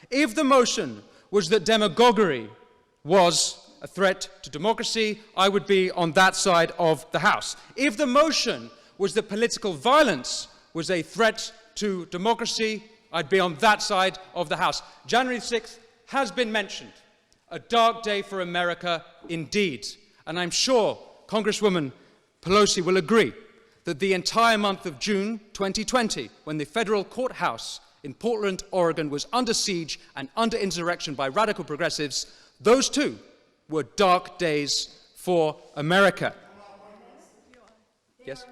If the motion was that demagoguery was a threat to democracy, I would be on that side of the House. If the motion was that political violence was a threat to democracy, I'd be on that side of the House. January 6th has been mentioned. A dark day for America indeed. And I'm sure Congresswoman Pelosi will agree that the entire month of June 2020, when the federal courthouse in Portland, Oregon was under siege and under insurrection by radical progressives, those too were dark days for America. Yes?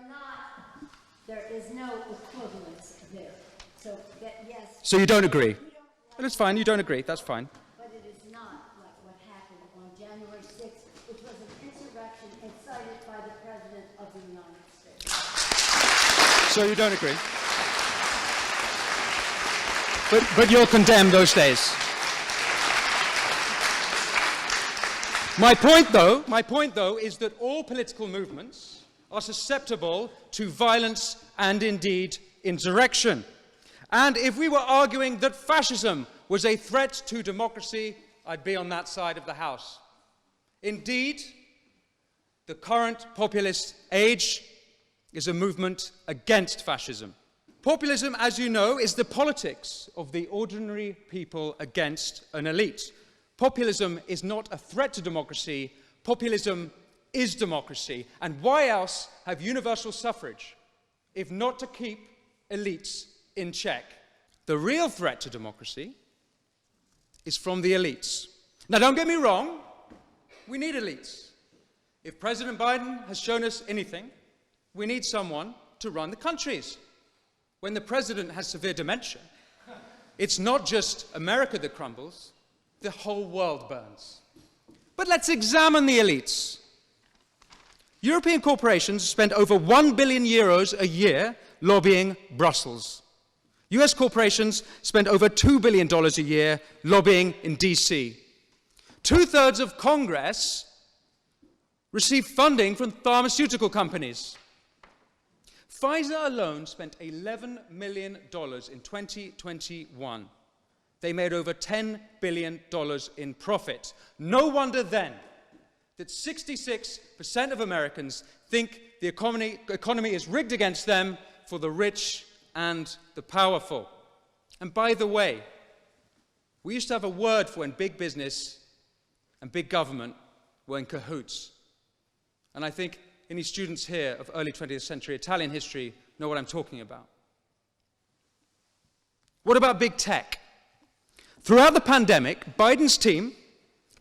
There is no equivalence there. So, yes. So you don't agree? Well, it's fine, you don't agree, that's fine. But it is not like what happened on January 6th, which was an insurrection incited by the President of the United States. So you don't agree? But you'll condemn those days. My point, though, is that all political movements are susceptible to violence and indeed insurrection. And if we were arguing that fascism was a threat to democracy, I'd be on that side of the House. Indeed, the current populist age is a movement against fascism. Populism, as you know, is the politics of the ordinary people against an elite. Populism is not a threat to democracy. Populism is democracy. And why else have universal suffrage if not to keep elites in check? The real threat to democracy is from the elites. Now, don't get me wrong, we need elites. If President Biden has shown us anything, we need someone to run the countries. When the president has severe dementia, it's not just America that crumbles, the whole world burns. But let's examine the elites. European corporations spend over 1 billion euros a year lobbying Brussels. US corporations spend over $2 billion a year lobbying in DC. 2/3 of Congress receive funding from pharmaceutical companies. Pfizer alone spent $11 million in 2021. They made over $10 billion in profit. No wonder then that 66% of Americans think the economy is rigged against them for the rich and the powerful. And by the way, we used to have a word for when big business and big government were in cahoots. And I think any students here of early 20th century Italian history know what I'm talking about. What about big tech? Throughout the pandemic, Biden's team,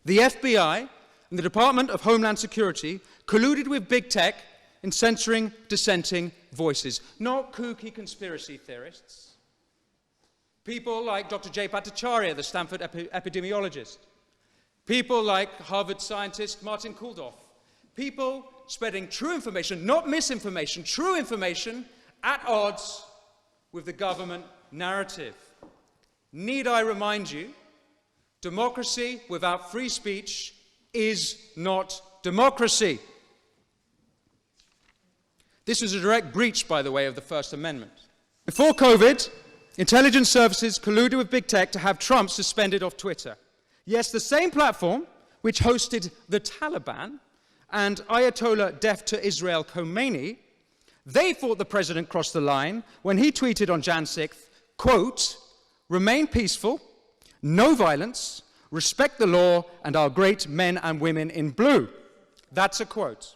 the FBI, and the Department of Homeland Security colluded with big tech in censoring dissenting voices, not kooky conspiracy theorists. People like Dr. Jay Bhattacharya, the Stanford epidemiologist. People like Harvard scientist Martin Kulldorff. People spreading true information, not misinformation, true information at odds with the government narrative. Need I remind you, democracy without free speech is not democracy. This was a direct breach, by the way, of the First Amendment. Before COVID, intelligence services colluded with big tech to have Trump suspended off Twitter. Yes, the same platform which hosted the Taliban and Ayatollah deaf to Israel Khomeini, they thought the president crossed the line when he tweeted on Jan 6th, quote, "Remain peaceful, no violence, respect the law and our great men and women in blue." That's a quote.